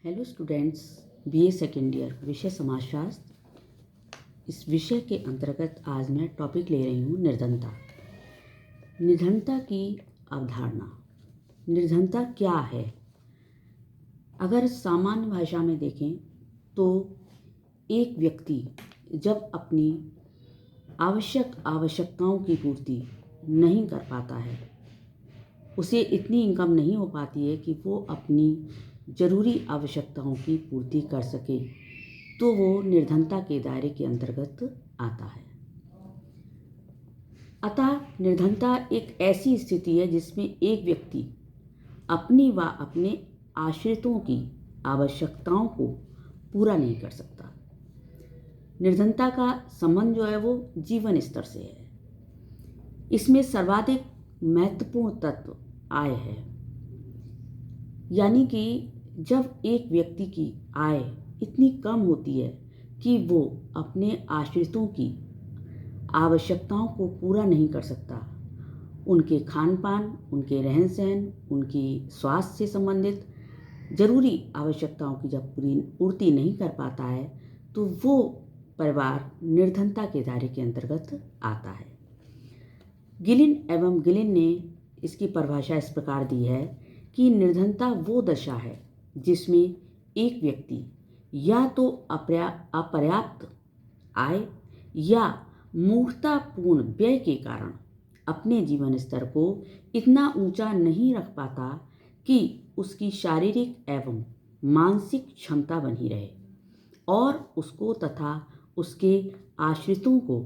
Hello students, BA second year विषय समाजशास्त्र। इस विषय के अंतर्गत आज मैं टॉपिक ले रही हूँ निर्धनता। निर्धनता की अवधारणा। निर्धनता क्या है? अगर सामान्य भाषा में देखें तो एक व्यक्ति जब अपनी आवश्यकताओं की पूर्ति नहीं कर पाता है, उसे इतनी इनकम नहीं हो पाती है कि वो अपनी ज़रूरी आवश्यकताओं की पूर्ति कर सके, तो वो निर्धनता के दायरे के अंतर्गत आता है। अतः निर्धनता एक ऐसी स्थिति है जिसमें एक व्यक्ति अपनी व अपने आश्रितों की आवश्यकताओं को पूरा नहीं कर सकता। निर्धनता का संबंध जो है वो जीवन स्तर से है। इसमें सर्वाधिक महत्वपूर्ण तत्व आय है, यानी कि जब एक व्यक्ति की आय इतनी कम होती है कि वो अपने आश्रितों की आवश्यकताओं को पूरा नहीं कर सकता, उनके खान पान, उनके रहन सहन, उनकी स्वास्थ्य से संबंधित जरूरी आवश्यकताओं की जब पूर्ति नहीं कर पाता है, तो वो परिवार निर्धनता के दायरे के अंतर्गत आता है। गिलिन ने इसकी परिभाषा इस प्रकार दी है कि निर्धनता वो दशा है जिसमें एक व्यक्ति या तो अपर्याप्त आय या मूर्खतापूर्ण व्यय के कारण अपने जीवन स्तर को इतना ऊंचा नहीं रख पाता कि उसकी शारीरिक एवं मानसिक क्षमता बनी रहे और उसको तथा उसके आश्रितों को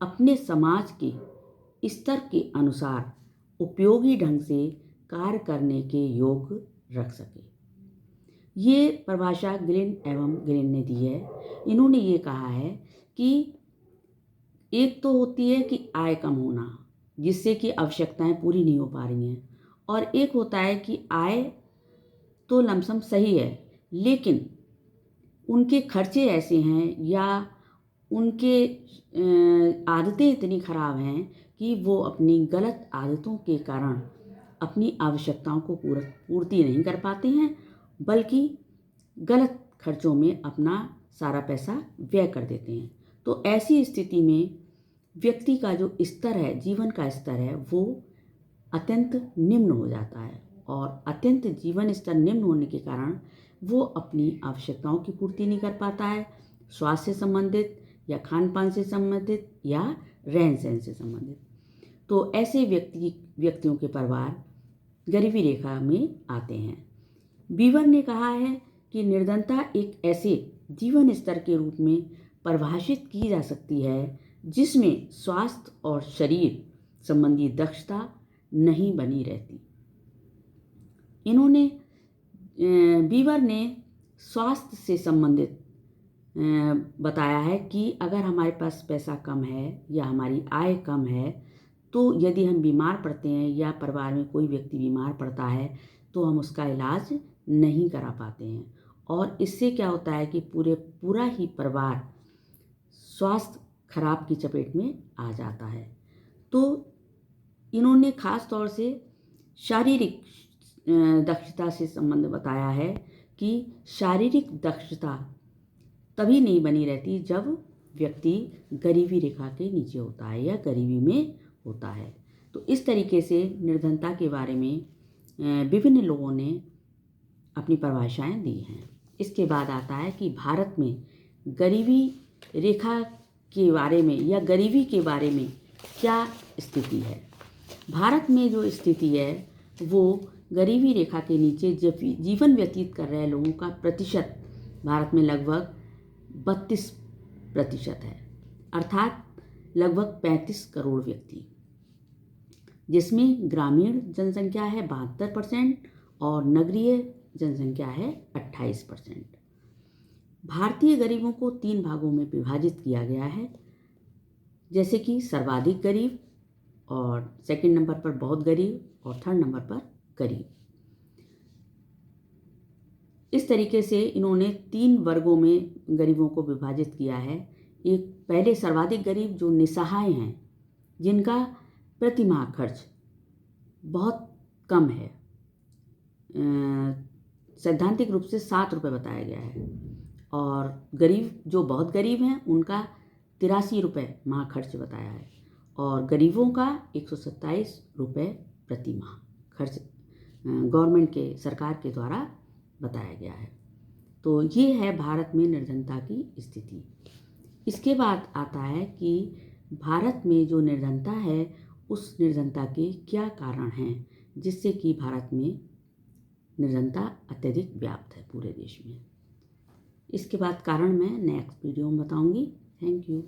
अपने समाज के स्तर के अनुसार उपयोगी ढंग से कार्य करने के योग रख सके। ये परिभाषा गिलिन ने दी है। इन्होंने ये कहा है कि एक तो होती है कि आय कम होना, जिससे कि आवश्यकताएं पूरी नहीं हो पा रही हैं, और एक होता है कि आय तो लमसम सही है लेकिन उनके खर्चे ऐसे हैं या उनके आदतें इतनी खराब हैं कि वो अपनी गलत आदतों के कारण अपनी आवश्यकताओं को पूर्ति नहीं कर पाते हैं, बल्कि गलत खर्चों में अपना सारा पैसा व्यय कर देते हैं। तो ऐसी स्थिति में व्यक्ति का जो स्तर है, जीवन का स्तर है, वो अत्यंत निम्न हो जाता है, और अत्यंत जीवन स्तर निम्न होने के कारण वो अपनी आवश्यकताओं की पूर्ति नहीं कर पाता है, स्वास्थ्य से संबंधित या खान पान से संबंधित या रहन सहन से संबंधित। तो ऐसे व्यक्तियों के परिवार गरीबी रेखा में आते हैं। बीवर ने कहा है कि निर्धनता एक ऐसे जीवन स्तर के रूप में परिभाषित की जा सकती है जिसमें स्वास्थ्य और शरीर संबंधी दक्षता नहीं बनी रहती। बीवर ने स्वास्थ्य से संबंधित बताया है कि अगर हमारे पास पैसा कम है या हमारी आय कम है, तो यदि हम बीमार पड़ते हैं या परिवार में कोई व्यक्ति बीमार पड़ता है तो हम उसका इलाज नहीं करा पाते हैं, और इससे क्या होता है कि पूरा ही परिवार स्वास्थ्य खराब की चपेट में आ जाता है। तो इन्होंने खास तौर से शारीरिक दक्षता से संबंध बताया है कि शारीरिक दक्षता तभी नहीं बनी रहती जब व्यक्ति गरीबी रेखा के नीचे होता है या गरीबी में होता है। तो इस तरीके से निर्धनता के बारे में विभिन्न लोगों ने अपनी परिभाषाएं दी हैं। इसके बाद आता है कि भारत में गरीबी रेखा के बारे में या गरीबी के बारे में क्या स्थिति है। भारत में जो स्थिति है वो गरीबी रेखा के नीचे जीवन व्यतीत कर रहे लोगों का प्रतिशत भारत में लगभग 32% है, अर्थात लगभग 35 करोड़ व्यक्ति, जिसमें ग्रामीण जनसंख्या है 72% और नगरीय जनसंख्या है 28%। भारतीय गरीबों को 3 भागों में विभाजित किया गया है, जैसे कि सर्वाधिक गरीब, और सेकंड नंबर पर बहुत गरीब, और थर्ड नंबर पर गरीब। इस तरीके से इन्होंने 3 वर्गों में गरीबों को विभाजित किया है। एक पहले सर्वाधिक गरीब जो निसहाय हैं, जिनका प्रतिमाह खर्च बहुत कम है, सैद्धांतिक रूप से 7 रुपये बताया गया है। और गरीब, जो बहुत गरीब हैं, उनका 83 रुपये माह खर्च बताया है। और गरीबों का 127 रुपये प्रति माह खर्च गवर्नमेंट के, सरकार के द्वारा बताया गया है। तो ये है भारत में निर्धनता की स्थिति। इसके बाद आता है कि भारत में जो निर्धनता है, उस निर्धनता के क्या कारण हैं जिससे कि भारत में निर्धनता अत्यधिक व्याप्त है पूरे देश में। इसके बाद कारण मैं नेक्स्ट वीडियो में बताऊंगी। Thank you.